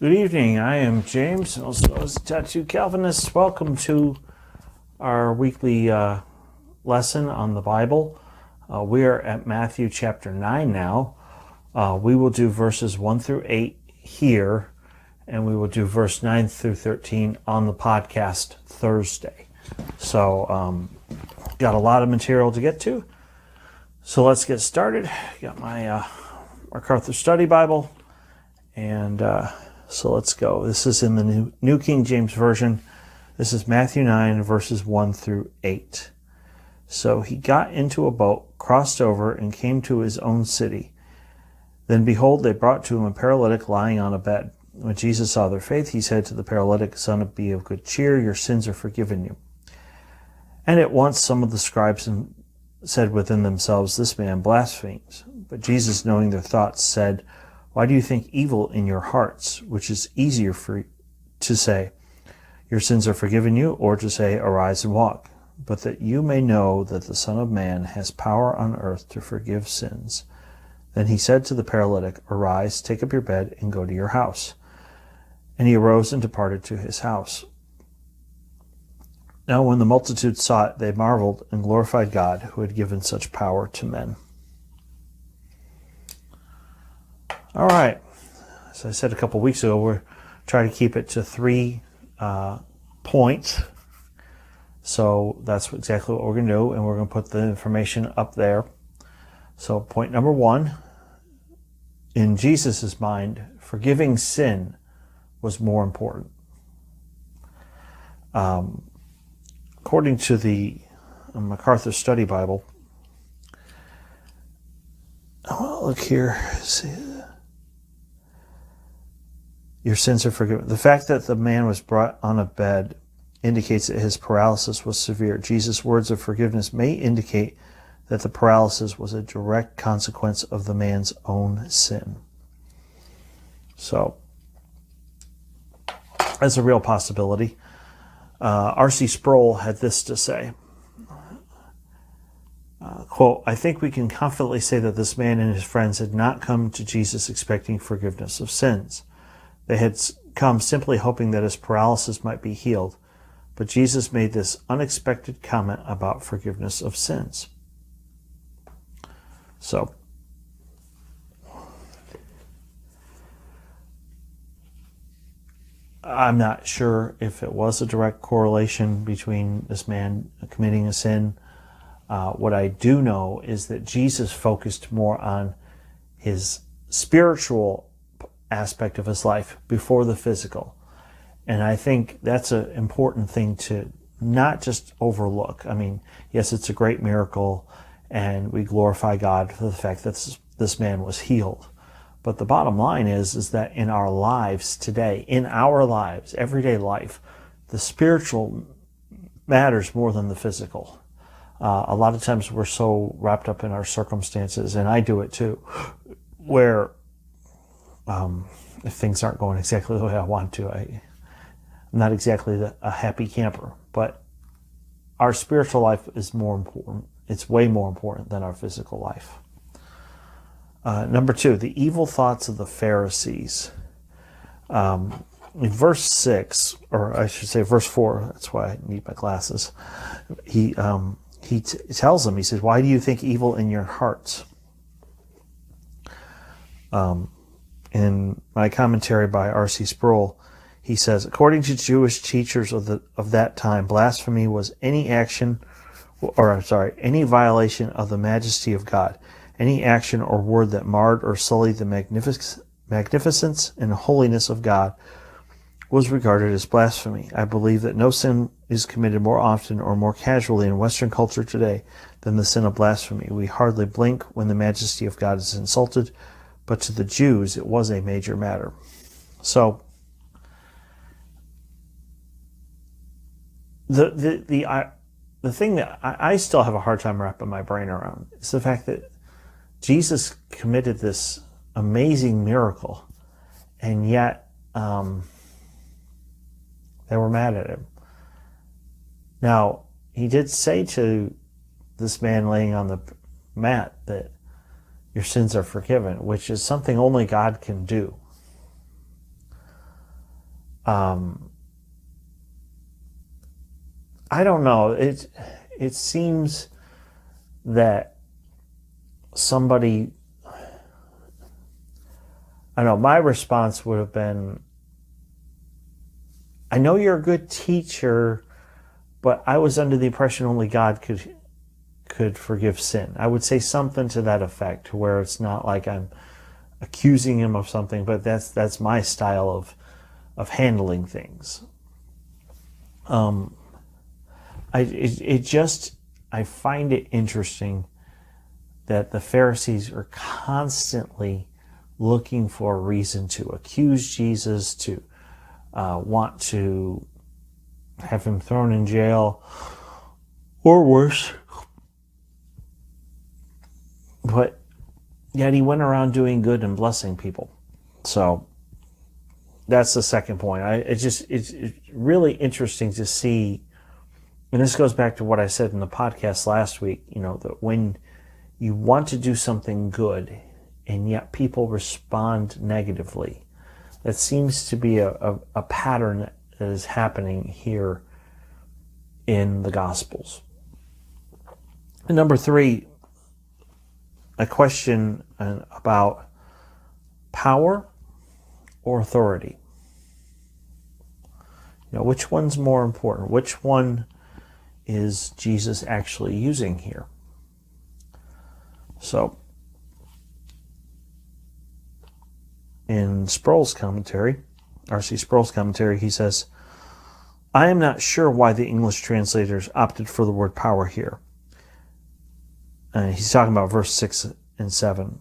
Good evening. I am James, also as a Tattoo Calvinist. Welcome to our weekly lesson on the Bible. We are at Matthew chapter 9 now. We will do verses 1 through 8 here, and we will do verse 9 through 13 on the podcast Thursday. So, got a lot of material to get to. So let's get started. Got my MacArthur Study Bible, and so let's go. This is in the New King James Version. This is Matthew 9, verses 1 through 8. So he got into a boat, crossed over, and came to his own city. Then behold, they brought to him a paralytic lying on a bed. When Jesus saw their faith, he said to the paralytic, "Son, be of good cheer, your sins are forgiven you." And at once some of the scribes said within themselves, "This man blasphemes." But Jesus, knowing their thoughts, said, "Why do you think evil in your hearts? Which is easier for to say, 'Your sins are forgiven you,' or to say, 'Arise and walk'? But that you may know that the Son of Man has power on earth to forgive sins." Then he said to the paralytic, "Arise, take up your bed, and go to your house." And he arose and departed to his house. Now when the multitude saw it, they marveled and glorified God, who had given such power to men. All right. As I said a couple weeks ago, we're trying to keep it to 3 points. So that's exactly what we're going to do, and we're going to put the information up there. So point number 1, in Jesus' mind, forgiving sin was more important. According to the MacArthur Study Bible, look here, see. Your sins are forgiven. The fact that the man was brought on a bed indicates that his paralysis was severe. Jesus' words of forgiveness may indicate that the paralysis was a direct consequence of the man's own sin. So, that's a real possibility. R.C. Sproul had this to say, quote, "I think we can confidently say that this man and his friends had not come to Jesus expecting forgiveness of sins. They had come simply hoping that his paralysis might be healed, but Jesus made this unexpected comment about forgiveness of sins." So, I'm not sure if it was a direct correlation between this man committing a sin. What I do know is that Jesus focused more on his spiritual aspect of his life before the physical. And I think that's an important thing to not just overlook. I mean, yes, it's a great miracle, and we glorify God for the fact that this man was healed. But the bottom line is that in our lives today, in our lives, everyday life, the spiritual matters more than the physical. A lot of times we're so wrapped up in our circumstances, and I do it too, where if things aren't going exactly the way I want to, I'm not exactly a happy camper. But our spiritual life is more important. It's way more important than our physical life. Number 2, the evil thoughts of the Pharisees. In verse 6, or I should say verse 4, that's why I need my glasses, he tells them, he says, "Why do you think evil in your hearts?" In my commentary by R.C. Sproul, he says, according to Jewish teachers of that time, blasphemy was any violation of the majesty of God, any action or word that marred or sullied the magnificence and holiness of God was regarded as blasphemy. I believe that no sin is committed more often or more casually in Western culture today than the sin of blasphemy. We hardly blink when the majesty of God is insulted, but to the Jews it was a major matter. So, the thing that I still have a hard time wrapping my brain around is the fact that Jesus committed this amazing miracle, and yet they were mad at him. Now, he did say to this man laying on the mat that your sins are forgiven, which is something only God can do. I don't know. It seems that somebody, I don't know, my response would have been, I know you're a good teacher, but I was under the impression only God could forgive sin. I would say something to that effect, where it's not like I'm accusing him of something, but that's my style of handling things. I find it interesting that the Pharisees are constantly looking for a reason to accuse Jesus, to want to have him thrown in jail, or worse. But yet he went around doing good and blessing people. So that's the second point. It's really interesting to see, and this goes back to what I said in the podcast last week, that when you want to do something good and yet people respond negatively, that seems to be a pattern that is happening here in the Gospels. And number 3, a question about power or authority. Which one's more important? Which one is Jesus actually using here? So, in Sproul's commentary, R.C. Sproul's commentary, he says, I am not sure why the English translators opted for the word power here. He's talking about verse 6 and 7.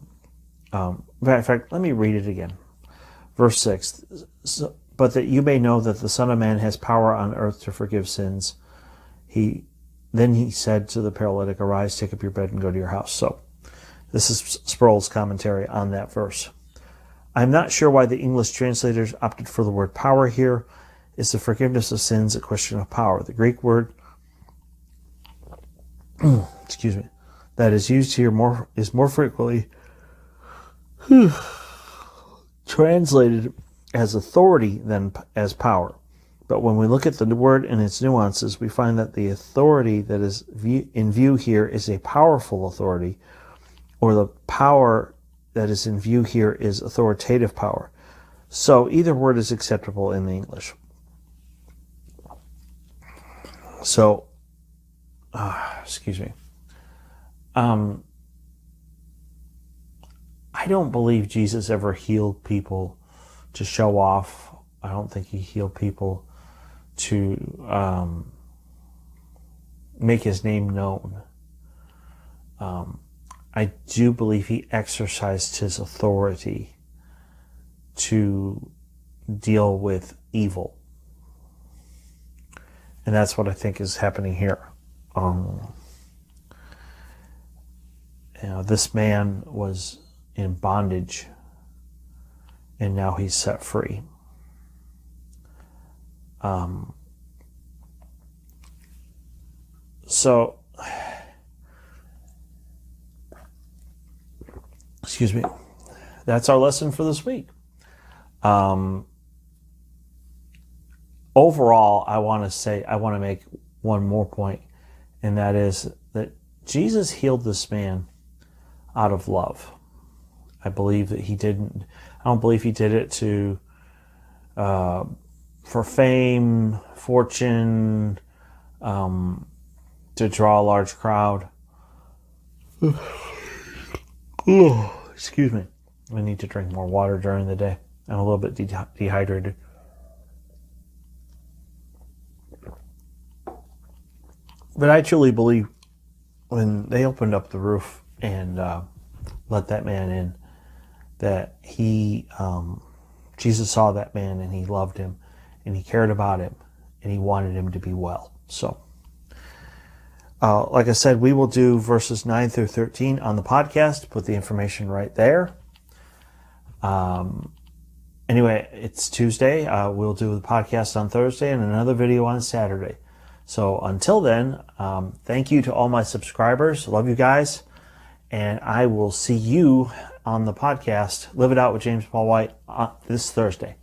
In fact, let me read it again. Verse 6, but that you may know that the Son of Man has power on earth to forgive sins. Then he said to the paralytic, arise, take up your bed, and go to your house. So, this is Sproul's commentary on that verse. I'm not sure why the English translators opted for the word power here. Is the forgiveness of sins a question of power? The Greek word, that is used here is more frequently translated as authority than as power. But when we look at the word and its nuances, we find that the authority that is in view here is a powerful authority, or the power that is in view here is authoritative power. So either word is acceptable in the English. So, I don't believe Jesus ever healed people to show off. I don't think he healed people to make his name known. I do believe he exercised his authority to deal with evil. And that's what I think is happening here. This man was in bondage, and now he's set free. That's our lesson for this week. Overall, I want to make one more point, and that is that Jesus healed this man out of love. I believe that he didn't. I don't believe he did it for fame, fortune, to draw a large crowd. Excuse me. I need to drink more water during the day. I'm a little bit dehydrated. But I truly believe when they opened up the roof and let that man in, that Jesus saw that man and he loved him and he cared about him and he wanted him to be well. So, like I said, we will do verses 9 through 13 on the podcast. Put the information right there. Anyway, it's Tuesday. We'll do the podcast on Thursday and another video on Saturday. So until then, thank you to all my subscribers. Love you guys. And I will see you on the podcast, Live It Out with James Paul White, this Thursday.